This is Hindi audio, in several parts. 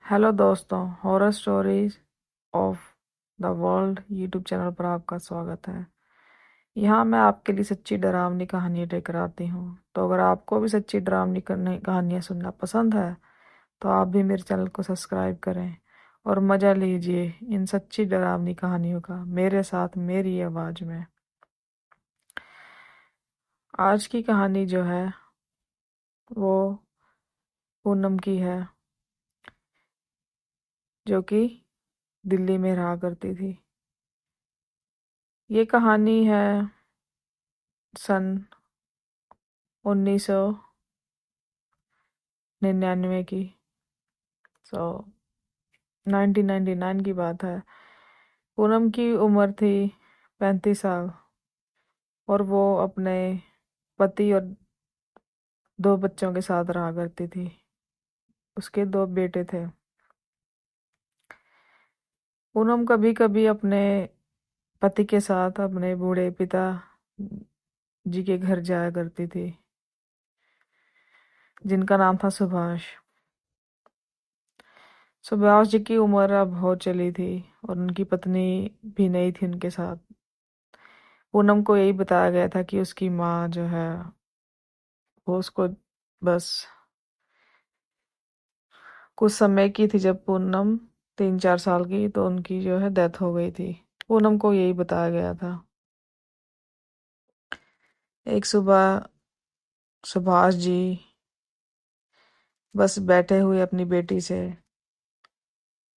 हेलो दोस्तों, horror stories of the world YouTube channel पर आपका स्वागत है। यहाँ मैं आपके लिए सच्ची डरावनी कहानियाँ लेकर आती हूँ। तो अगर आपको भी सच्ची डरावनी कहानियाँ सुनना पसंद है तो आप भी मेरे चैनल को सब्सक्राइब करें और मज़ा लीजिए इन सच्ची डरावनी कहानियों का मेरे साथ मेरी आवाज़ में। आज की कहानी जो है वो पूनम की है, जो कि दिल्ली में रहा करती थी। ये कहानी है सन 1999 की। सो 1999 की बात है। पूनम की उम्र थी 35 साल और वो अपने पति और 2 बच्चों के साथ रहा करती थी। उसके 2 बेटे थे। पूनम कभी कभी अपने पति के साथ अपने बूढ़े पिता जी के घर जाया करती थी, जिनका नाम था सुभाष। सुभाष जी की उम्र अब हो चली थी और उनकी पत्नी भी नहीं थी उनके साथ। पूनम को यही बताया गया था कि उसकी माँ जो है वो उसको बस कुछ समय की थी। जब पूनम 3-4 साल की तो उनकी जो है डेथ हो गई थी। पूनम को यही बताया गया था। एक सुबह सुभाष जी बस बैठे हुए अपनी बेटी से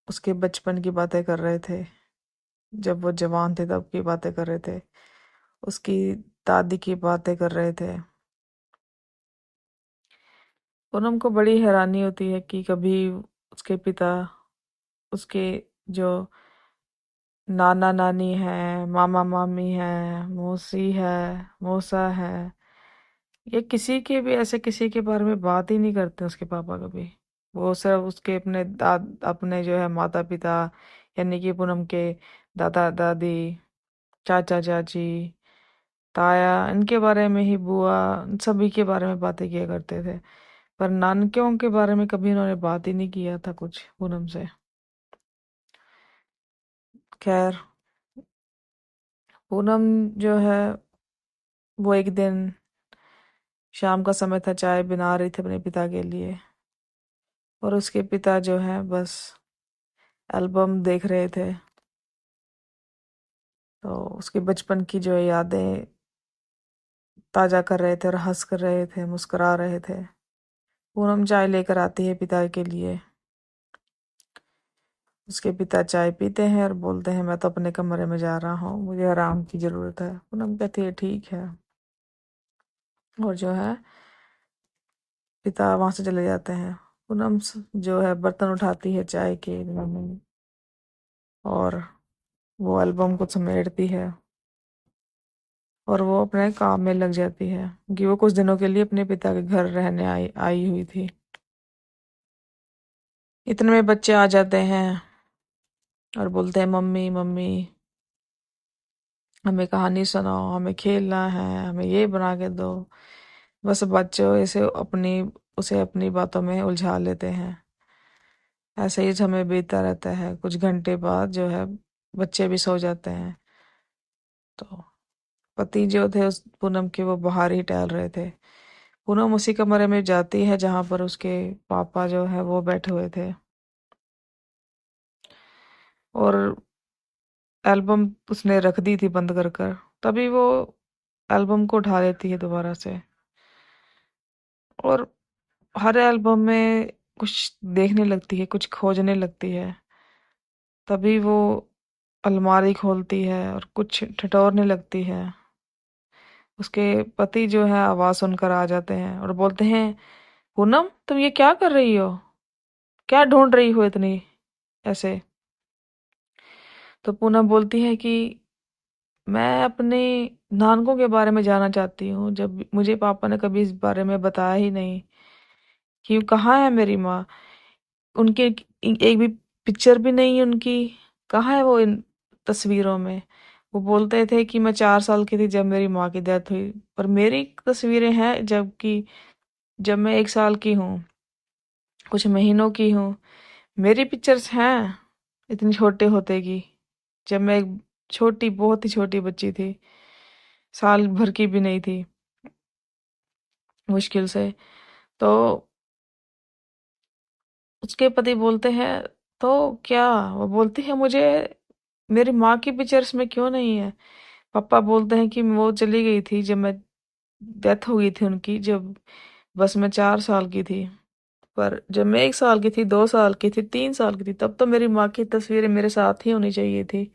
उसके बचपन की बातें कर रहे थे। जब वो जवान थे तब की बातें कर रहे थे। उसकी दादी की बातें कर रहे थे। पूनम को बड़ी हैरानी होती है कि कभी उसके पिता, उसके जो नाना नानी है, मामा मामी है, मौसी है, मौसा है, ये किसी के भी ऐसे किसी के बारे में बात ही नहीं करते उसके पापा कभी। वो सिर्फ उसके अपने जो है माता पिता, यानी कि पूनम के दादा दादी, चाचा चाची, ताया, इनके बारे में ही, बुआ, इन सभी के बारे में बातें किया करते थे। पर नानकियों के बारे में कभी उन्होंने बात ही नहीं किया था कुछ पूनम से। खैर, पूनम जो है वो एक दिन शाम का समय था, चाय बना रही थी अपने पिता के लिए। और उसके पिता जो है बस एल्बम देख रहे थे। तो उसके बचपन की जो यादें ताजा कर रहे थे और हंस कर रहे थे, मुस्कुरा रहे थे। पूनम चाय लेकर आती है पिता के लिए। उसके पिता चाय पीते हैं और बोलते हैं, मैं तो अपने कमरे में जा रहा हूँ, मुझे आराम की जरूरत है। पूनम कहती है ठीक है। और जो है पिता वहां से चले जाते हैं। पूनम जो है बर्तन उठाती है चाय के में और वो एल्बम को समेटती है और वो अपने काम में लग जाती है, कि वो कुछ दिनों के लिए अपने पिता के घर रहने आई आई हुई थी। इतने में बच्चे आ जाते हैं और बोलते हैं, मम्मी मम्मी हमें कहानी सुनाओ, हमें खेलना है, हमें ये बना के दो। बस बच्चों ऐसे उसे अपनी बातों में उलझा लेते हैं। ऐसे ही समय बीतता रहता है। कुछ घंटे बाद जो है बच्चे भी सो जाते हैं। तो पति जो थे उस पूनम के, वो बाहर ही टहल रहे थे। पूनम उसी कमरे में जाती है जहां पर उसके पापा जो है वो बैठे हुए थे और एल्बम उसने रख दी थी बंद कर कर। तभी वो एल्बम को उठा लेती है दोबारा से और हर एल्बम में कुछ देखने लगती है, कुछ खोजने लगती है। तभी वो अलमारी खोलती है और कुछ ठटोरने लगती है। उसके पति जो है आवाज सुनकर आ जाते हैं और बोलते हैं, पूनम तुम ये क्या कर रही हो, क्या ढूंढ रही हो इतनी ऐसे। तो पूनम बोलती है कि मैं अपने नानकों के बारे में जानना चाहती हूँ, जब मुझे पापा ने कभी इस बारे में बताया ही नहीं कि कहाँ है मेरी माँ। उनके एक भी पिक्चर भी नहीं है उनकी, कहाँ है वो इन तस्वीरों में। वो बोलते थे कि मैं 4 साल की थी जब मेरी माँ की डेथ हुई, पर मेरी तस्वीरें हैं जबकि जब मैं 1 साल की हूँ, कुछ महीनों की हूँ। मेरी पिक्चर्स हैं इतनी छोटे होते की, जब मैं एक छोटी बहुत ही छोटी बच्ची थी, साल भर की भी नहीं थी मुश्किल से। तो उसके पति बोलते हैं, तो क्या? वो बोलती है, मुझे मेरी माँ की पिक्चर्स में क्यों नहीं है? पापा बोलते हैं कि वो चली गई थी जब मैं डेथ हो गई थी उनकी, जब बस मैं 4 साल की थी। पर जब मैं 1 साल की थी, 2 साल की थी, 3 साल की थी, तब तो मेरी माँ की तस्वीरें मेरे साथ ही होनी चाहिए थी।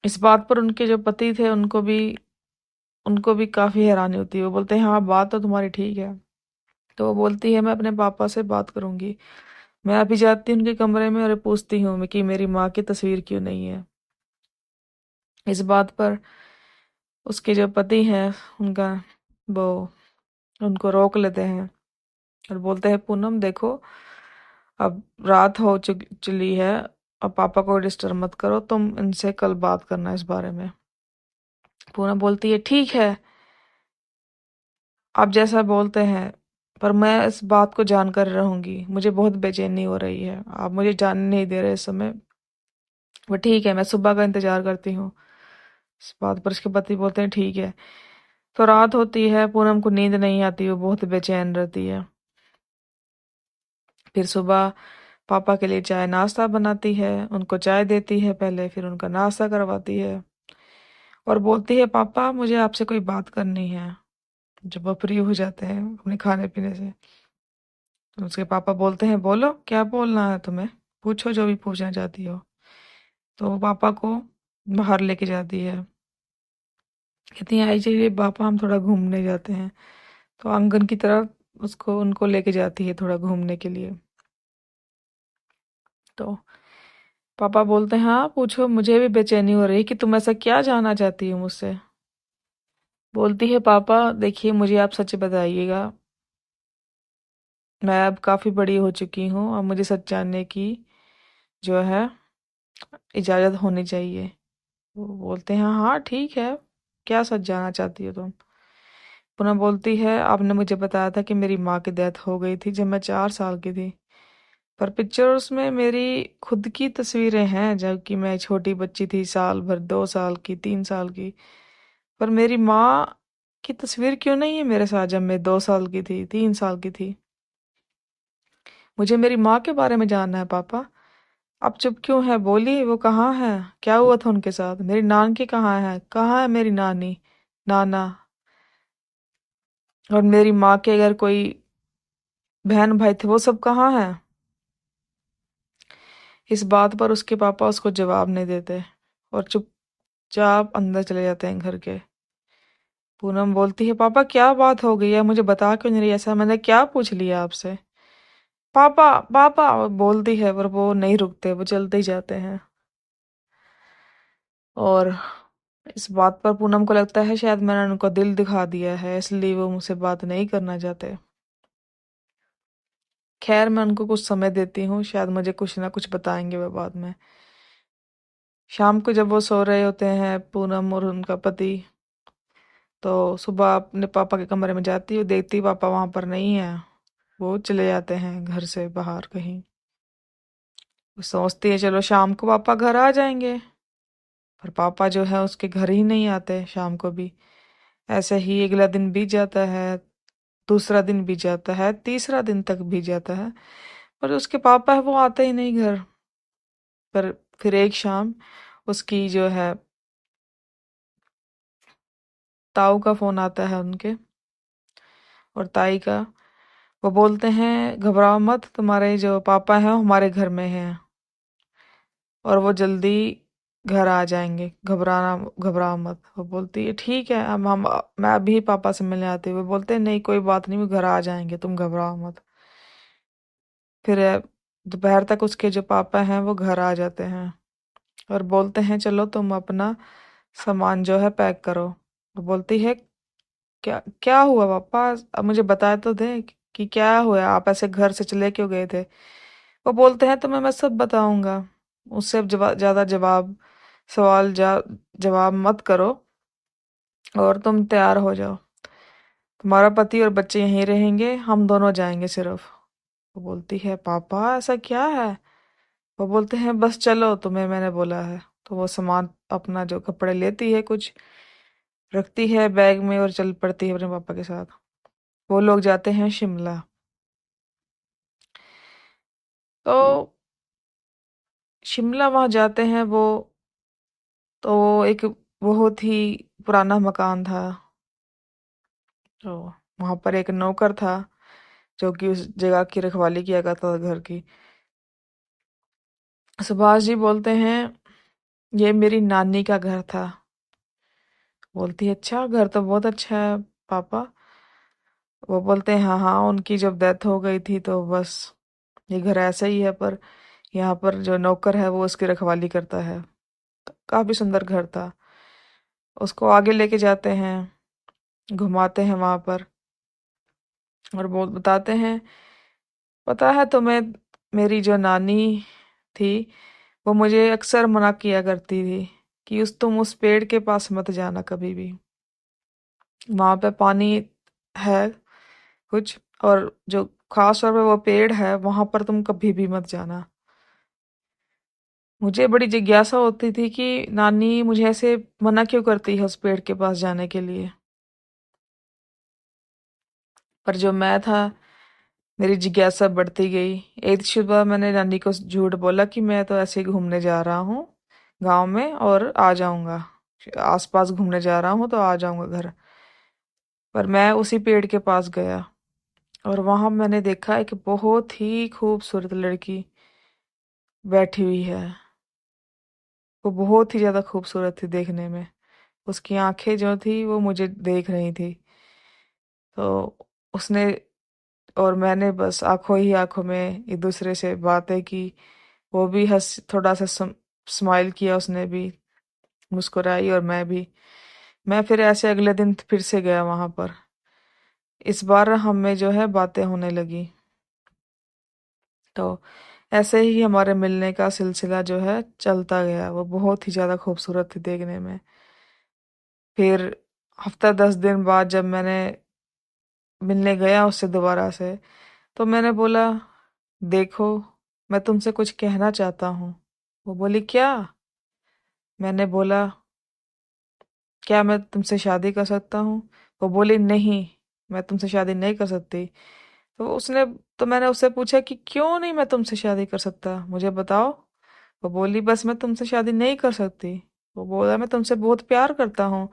इस बात पर उनके जो पति थे उनको भी काफी हैरानी होती है। वो बोलते हैं, हाँ बात तो तुम्हारी ठीक है। तो वो बोलती है, मैं अपने पापा से बात करूंगी। मैं अभी जाती हूँ उनके कमरे में और पूछती हूँ कि मेरी माँ की तस्वीर क्यों नहीं है। इस बात पर उसके जो पति हैं उनका वो उनको रोक लेते हैं और बोलते हैं, पूनम देखो, अब रात हो चली है, अब पापा को डिस्टर्ब मत करो, तुम इनसे कल बात करना इस बारे में। पूनम बोलती है, ठीक है, आप जैसा बोलते हैं, पर मैं इस बात को जानकर रहूंगी। मुझे बहुत बेचैनी हो रही है, आप मुझे जानने नहीं दे रहे इस समय। वो ठीक है, मैं सुबह का इंतजार करती हूँ। इस बात पर उसके पति बोलते हैं, ठीक है। तो रात होती है, पूनम को नींद नहीं आती, वो बहुत बेचैन रहती है। फिर सुबह पापा के लिए चाय नाश्ता बनाती है, उनको चाय देती है पहले, फिर उनका नाश्ता करवाती है और बोलती है, पापा मुझे आपसे कोई बात करनी है। जब वो फ्री हो जाते हैं अपने खाने पीने से, तो उसके पापा बोलते हैं, बोलो क्या बोलना है तुम्हें, पूछो जो भी पूछना चाहती हो। तो वो पापा को बाहर लेके जाती है, कहती है, आई चलिए पापा हम थोड़ा घूमने जाते हैं। तो आंगन की तरफ उसको उनको लेके जाती है थोड़ा घूमने के लिए। तो पापा बोलते हैं, हाँ पूछो, मुझे भी बेचैनी हो रही है कि तुम ऐसा क्या जानना चाहती हो मुझसे। बोलती है, पापा देखिए, मुझे आप सच बताइएगा, मैं अब काफ़ी बड़ी हो चुकी हूँ और मुझे सच जानने की जो है इजाज़त होनी चाहिए। वो बोलते हैं, हाँ ठीक है, क्या सच जानना चाहती हो तुम? पुनः बोलती है, आपने मुझे बताया था कि मेरी माँ की डेथ हो गई थी जब मैं 4 साल की थी, पर पिक्चर्स में मेरी खुद की तस्वीरें हैं जबकि मैं छोटी बच्ची थी, साल भर, 2 साल की, 3 साल की। पर मेरी माँ की तस्वीर क्यों नहीं है मेरे साथ जब मैं 2 साल की थी, 3 साल की थी? मुझे मेरी माँ के बारे में जानना है पापा। आप चुप क्यों है? बोली, वो कहाँ है? क्या हुआ था उनके साथ? मेरी नानकी कहाँ है मेरी नानी, नाना? और मेरी माँ के अगर कोई बहन भाई थे, वो सब कहाँ है? इस बात पर उसके पापा उसको जवाब नहीं देते और चुपचाप अंदर चले जाते हैं घर के। पूनम बोलती है, पापा क्या बात हो गई है, मुझे बता क्यों नहीं रही? ऐसा मैंने क्या पूछ लिया आपसे? पापा, पापा वो बोलती है, पर वो नहीं रुकते, वो चलते ही जाते हैं। और इस बात पर पूनम को लगता है शायद मैंने उनको दिल दिखा दिया है, इसलिए वो मुझसे बात नहीं करना चाहते। खैर मैं उनको कुछ समय देती हूँ, शायद मुझे कुछ ना कुछ बताएंगे वो बाद में। शाम को जब वो सो रहे होते हैं, पूनम और उनका पति, तो सुबह अपने पापा के कमरे में जाती है, देखती पापा वहां पर नहीं है, वो चले जाते हैं घर से बाहर कहीं। वो सोचती है चलो शाम को पापा घर आ जाएंगे, पर पापा जो है उसके घर ही नहीं आते शाम को भी। ऐसे ही अगला दिन बीत जाता है, दूसरा दिन बीत जाता है, तीसरा दिन तक बीत जाता है, पर उसके पापा है वो आते ही नहीं घर पर। फिर एक शाम उसकी जो है ताऊ का फोन आता है उनके, और ताई का। वो बोलते हैं, घबराओ मत, तुम्हारे जो पापा हैं वो हमारे घर में हैं और वो जल्दी घर आ जाएंगे, घबराओ मत। वो बोलती है, ठीक है, अब हम मैं अभी पापा से मिलने आती हूँ। वो बोलते हैं, नहीं कोई बात नहीं, वो घर आ जाएंगे, तुम घबराओ मत। फिर दोपहर तक उसके जो पापा हैं वो घर आ जाते हैं और बोलते हैं, चलो तुम अपना सामान जो है पैक करो। वो बोलती है, क्या क्या हुआ पापा, अब मुझे बताए तो दे कि क्या हुआ, आप ऐसे घर से चले क्यों गए थे? वो बोलते हैं, तुम्हें मैं सब बताऊंगा, उससे अब ज्यादा जवाब मत करो और तुम तैयार हो जाओ। तुम्हारा पति और बच्चे यहीं रहेंगे, हम दोनों जाएंगे सिर्फ। वो बोलती है पापा ऐसा क्या है। वो बोलते हैं बस चलो तुम्हें मैंने बोला है। तो वो सामान अपना जो कपड़े लेती है कुछ रखती है बैग में और चल पड़ती है अपने पापा के साथ। वो लोग जाते हैं शिमला। तो शिमला वहां जाते हैं वो। तो एक बहुत ही पुराना मकान था। तो वहां पर एक नौकर था जो कि उस जगह की रखवाली किया करता था घर की। सुभाष जी बोलते हैं ये मेरी नानी का घर था। बोलती है अच्छा घर तो बहुत अच्छा है पापा। वो बोलते हैं हाँ हाँ उनकी जब डेथ हो गई थी तो बस ये घर ऐसा ही है पर यहाँ पर जो नौकर है वो उसकी रखवाली करता है। काफी सुंदर घर था। उसको आगे लेके जाते हैं घुमाते हैं वहां पर और बताते हैं पता है तुम्हें मेरी जो नानी थी वो मुझे अक्सर मना किया करती थी कि तुम उस पेड़ के पास मत जाना कभी भी। वहां पे पानी है कुछ और जो खास तौर पे वो पेड़ है वहां पर तुम कभी भी मत जाना। मुझे बड़ी जिज्ञासा होती थी कि नानी मुझे ऐसे मना क्यों करती है उस पेड़ के पास जाने के लिए। पर जो मैं था मेरी जिज्ञासा बढ़ती गई। एक सुबह मैंने नानी को झूठ बोला कि मैं तो ऐसे ही घूमने जा रहा हूँ गांव में और आ जाऊंगा। आसपास घूमने जा रहा हूँ तो आ जाऊंगा घर। पर मैं उसी पेड़ के पास गया और वहां मैंने देखा एक बहुत ही खूबसूरत लड़की बैठी हुई है। वो बहुत ही ज्यादा खूबसूरत थी देखने में। उसकी आंखें जो थी वो मुझे देख रही थी। तो उसने और मैंने बस आंखों ही आंखों में एक दूसरे से बातें की। वो भी हंस थोड़ा सा स्माइल किया उसने भी मुस्कुराई और मैं भी। मैं फिर ऐसे अगले दिन फिर से गया वहां पर। इस बार हम में जो है बातें होने लगी। तो ऐसे ही हमारे मिलने का सिलसिला जो है चलता गया। वो बहुत ही ज्यादा खूबसूरत थी देखने में। फिर हफ्ता 10 दिन बाद जब मैंने मिलने गया उससे दोबारा से तो मैंने बोला देखो मैं तुमसे कुछ कहना चाहता हूँ। वो बोली क्या। मैंने बोला क्या मैं तुमसे शादी कर सकता हूँ। वो बोली नहीं मैं तुमसे शादी नहीं कर सकती। तो उसने तो मैंने उससे पूछा कि क्यों नहीं मैं तुमसे शादी कर सकता मुझे बताओ। वो बोली बस मैं तुमसे शादी नहीं कर सकती। वो बोला मैं तुमसे बहुत प्यार करता हूँ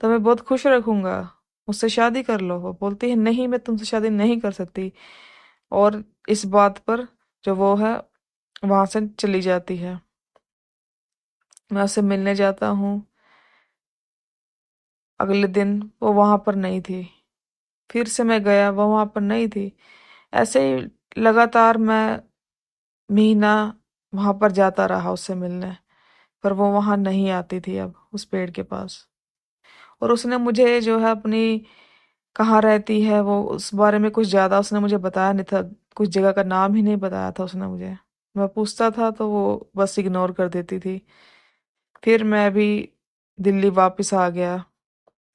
तो मैं बहुत खुश रखूंगा मुझसे शादी कर लो। वो बोलती है नहीं मैं तुमसे शादी नहीं कर सकती। और इस बात पर जो वो है वहां से चली जाती है। मैं उससे मिलने जाता हूँ। अगले दिन वो वहां पर नहीं थी। फिर से मैं गया वो वहां पर नहीं थी। ऐसे ही लगातार मैं महीना वहां पर जाता रहा उससे मिलने। पर वो वहां नहीं आती थी अब उस पेड़ के पास। और उसने मुझे जो है अपनी कहाँ रहती है वो उस बारे में कुछ ज्यादा उसने मुझे बताया नहीं था। कुछ जगह का नाम ही नहीं बताया था उसने मुझे। मैं पूछता था तो वो बस इग्नोर कर देती थी। फिर मैं भी दिल्ली वापस आ गया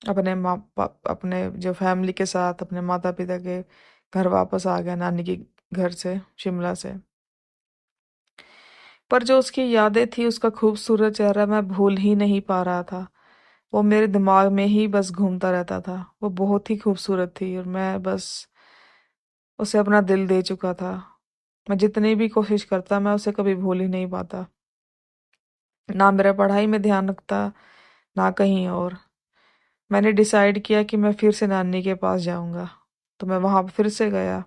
अपने जो फैमिली के साथ अपने माता पिता के घर वापस आ गया नानी के घर से शिमला से। पर जो उसकी यादें थी उसका खूबसूरत चेहरा मैं भूल ही नहीं पा रहा था। वो मेरे दिमाग में ही बस घूमता रहता था। वो बहुत ही खूबसूरत थी और मैं बस उसे अपना दिल दे चुका था। मैं जितनी भी कोशिश करता मैं उसे कभी भूल ही नहीं पाता। ना मेरा पढ़ाई में ध्यान रखता ना कहीं और। मैंने डिसाइड किया कि मैं फिर से नानी के पास जाऊंगा। तो मैं वहां फिर से गया।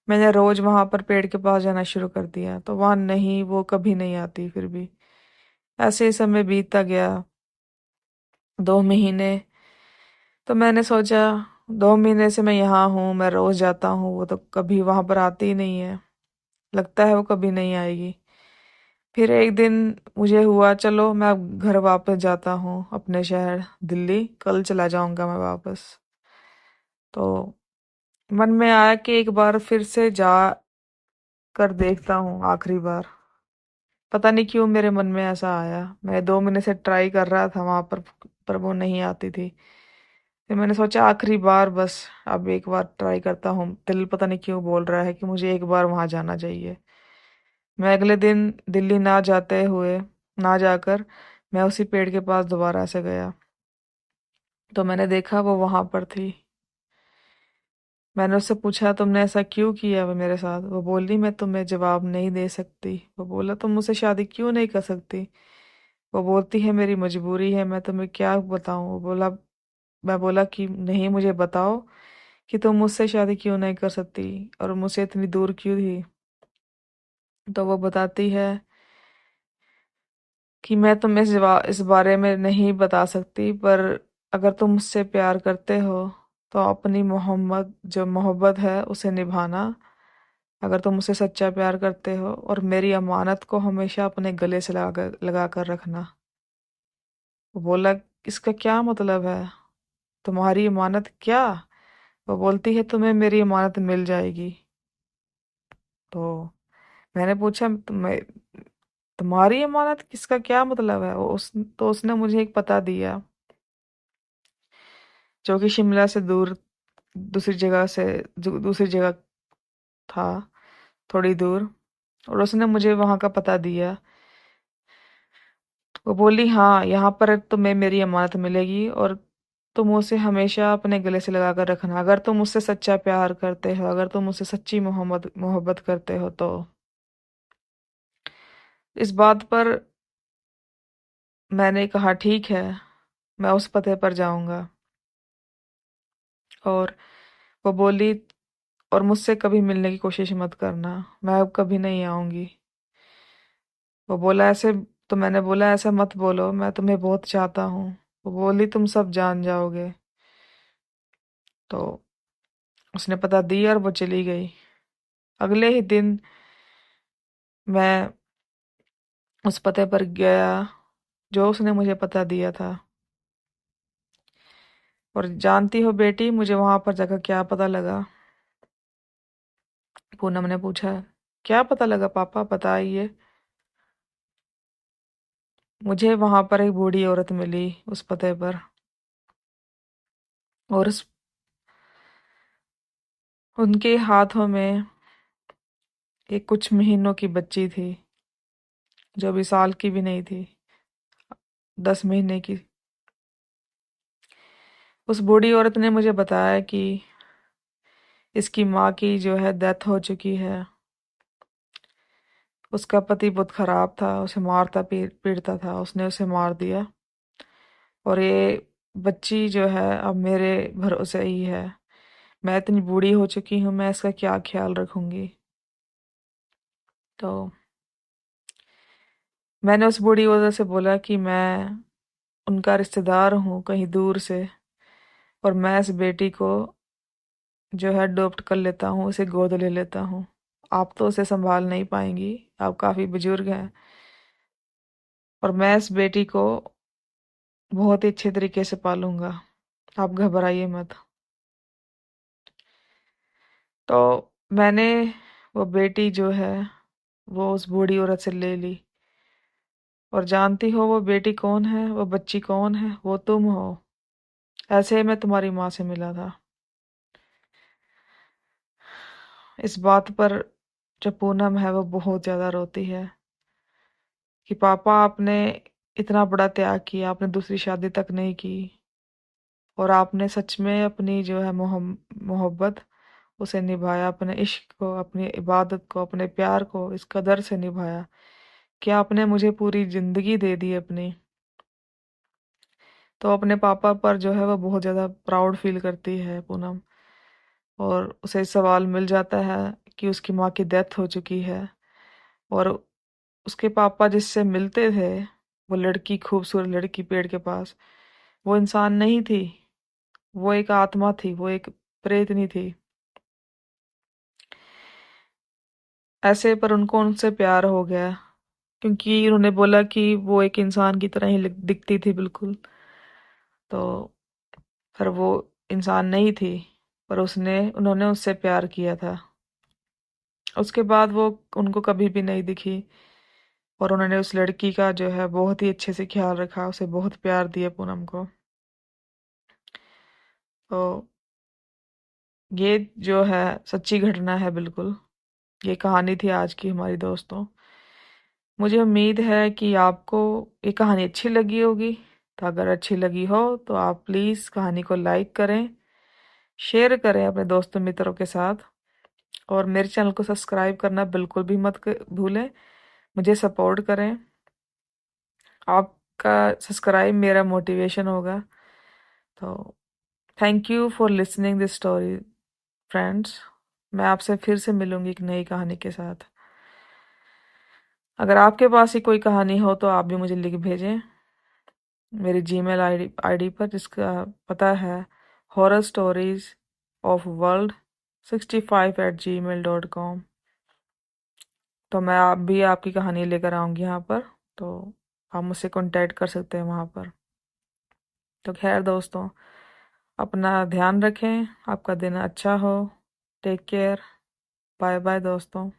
मैंने रोज वहां पर पेड़ के पास जाना शुरू कर दिया तो वहां नहीं वो कभी नहीं आती फिर भी। ऐसे ही समय बीतता गया 2 महीने। तो मैंने सोचा 2 महीने से मैं यहाँ हूँ मैं रोज जाता हूँ वो तो कभी वहां पर आती ही नहीं है। लगता है वो कभी नहीं आएगी। फिर एक दिन मुझे हुआ चलो मैं अब घर वापस जाता हूँ अपने शहर दिल्ली कल चला जाऊंगा मैं वापस। तो मन में आया कि एक बार फिर से जा कर देखता हूँ आखिरी बार। पता नहीं क्यों मेरे मन में ऐसा आया। मैं 2 महीने से ट्राई कर रहा था वहां पर वो नहीं आती थी। फिर मैंने सोचा आखिरी बार बस, अब एक बार ट्राई करता हूँ। दिल पता नहीं क्यों बोल रहा है कि मुझे एक बार वहां जाना चाहिए। मैं अगले दिन दिल्ली ना जाकर मैं उसी पेड़ के पास दोबारा से गया। तो मैंने देखा वो वहां पर थी। मैंने उससे पूछा तुमने ऐसा क्यों किया वो मेरे साथ। वो बोली मैं तुम्हें जवाब नहीं दे सकती। वो बोला तुम मुझसे शादी क्यों नहीं कर सकती। वो बोलती है मेरी मजबूरी है, मैं तुम्हें क्या बताऊं। वो बोला, मैं बोला कि नहीं, मुझे बताओ कि तुम मुझसे शादी क्यों नहीं कर सकती और मुझसे इतनी दूर क्यों थी। तो वो बताती है कि मैं तुम्हें इस बारे में नहीं बता सकती, पर अगर तुम मुझसे प्यार करते हो तो अपनी मोहब्बत है उसे निभाना। अगर तुम मुझसे सच्चा प्यार करते हो और मेरी अमानत को हमेशा अपने गले से लगा कर रखना। वो बोला इसका क्या मतलब है, तुम्हारी अमानत क्या। वो बोलती है तुम्हें मेरी अमानत मिल जाएगी। तो मैंने पूछा तुम्हारी अमानत किसका क्या मतलब है। तो उसने मुझे एक पता दिया जो कि शिमला से दूर, दूसरी जगह था, थोड़ी दूर। और उसने मुझे वहां का पता दिया। वो बोली हाँ, यहाँ पर तुम्हें मेरी अमानत मिलेगी और तुम उसे हमेशा अपने गले से लगा कर रखना। अगर तुम मुझसे सच्चा प्यार करते हो, अगर तुम मुझसे सच्ची मोहब्बत मोहब्बत करते हो तो। इस बात पर मैंने कहा ठीक है, मैं उस पते पर जाऊंगा। और वो बोली और मुझसे कभी मिलने की कोशिश मत करना, मैं अब कभी नहीं आऊंगी। वो बोला ऐसे, तो मैंने बोला ऐसा मत बोलो, मैं तुम्हें बहुत चाहता हूँ। वो बोली तुम सब जान जाओगे। तो उसने पता दी और वो चली गई। अगले ही दिन मैं उस पते पर गया जो उसने मुझे पता दिया था। और जानती हो बेटी, मुझे वहां पर जाकर क्या पता लगा। पूनम ने पूछा क्या पता लगा पापा, बताइए। मुझे वहां पर एक बूढ़ी औरत मिली उस पते पर। और उनके हाथों में एक कुछ महीनों की बच्ची थी, जो अभी साल की भी नहीं थी, 10 महीने की। उस बूढ़ी औरत ने मुझे बताया कि इसकी माँ की जो है डेथ हो चुकी है। उसका पति बहुत खराब था, उसे मारता पीटता था, उसने उसे मार दिया। और ये बच्ची जो है अब मेरे भरोसे ही है। मैं इतनी बूढ़ी हो चुकी हूँ, मैं इसका क्या ख्याल रखूंगी। तो मैंने उस बूढ़ी औरत से बोला कि मैं उनका रिश्तेदार हूँ कहीं दूर से, और मैं इस बेटी को जो है अडॉप्ट कर लेता हूँ, उसे गोद ले लेता हूँ। आप तो उसे संभाल नहीं पाएंगी, आप काफी बुजुर्ग हैं, और मैं इस बेटी को बहुत ही अच्छे तरीके से पालूंगा, आप घबराइए मत। तो मैंने वो बेटी जो है वो उस बूढ़ी औरत से ले ली। और जानती हो वो बेटी कौन है, वो बच्ची कौन है, वो तुम हो। ऐसे ही मैं तुम्हारी माँ से मिला था। इस बात पर जो पूनम है वो बहुत ज्यादा रोती है कि पापा आपने इतना बड़ा त्याग किया, आपने दूसरी शादी तक नहीं की, और आपने सच में अपनी जो है मोहब्बत उसे निभाया, अपने इश्क को, अपनी इबादत को, अपने प्यार को इस कदर से निभाया कि आपने मुझे पूरी जिंदगी दे दी अपनी। तो अपने पापा पर जो है वो बहुत ज़्यादा प्राउड फील करती है पूनम। और उसे सवाल मिल जाता है कि उसकी माँ की डेथ हो चुकी है, और उसके पापा जिससे मिलते थे, वो लड़की, खूबसूरत लड़की पेड़ के पास, वो इंसान नहीं थी, वो एक आत्मा थी, वो एक प्रेतनी थी। ऐसे पर उनको उनसे प्यार हो गया, क्योंकि उन्होंने बोला कि वो एक इंसान की तरह ही दिखती थी बिल्कुल। तो पर वो इंसान नहीं थी, पर उन्होंने उससे प्यार किया था। उसके बाद वो उनको कभी भी नहीं दिखी, और उन्होंने उस लड़की का जो है बहुत ही अच्छे से ख्याल रखा, उसे बहुत प्यार दिया पूनम को। तो ये जो है सच्ची घटना है बिल्कुल। ये कहानी थी आज की हमारी दोस्तों। मुझे उम्मीद है कि आपको ये कहानी अच्छी लगी होगी। तो अगर अच्छी लगी हो तो आप प्लीज़ कहानी को लाइक करें, शेयर करें अपने दोस्तों मित्रों के साथ, और मेरे चैनल को सब्सक्राइब करना बिल्कुल भी मत भूलें। मुझे सपोर्ट करें। आपका सब्सक्राइब मेरा मोटिवेशन होगा। तो thank you for listening this story friends. मैं आपसे फिर से मिलूंगी एक नई कहानी के साथ। अगर आपके पास ही कोई कहानी हो तो आप भी मुझे लिख भेजें मेरी जीमेल आईडी पर, जिसका पता है horrorstoriesofworld65@gmail.com। तो मैं आप भी आपकी कहानी लेकर आऊँगी यहाँ पर। तो आप मुझसे कांटेक्ट कर सकते हैं वहाँ पर। तो खैर दोस्तों, अपना ध्यान रखें। आपका दिन अच्छा हो। Take care. बाय बाय दोस्तों।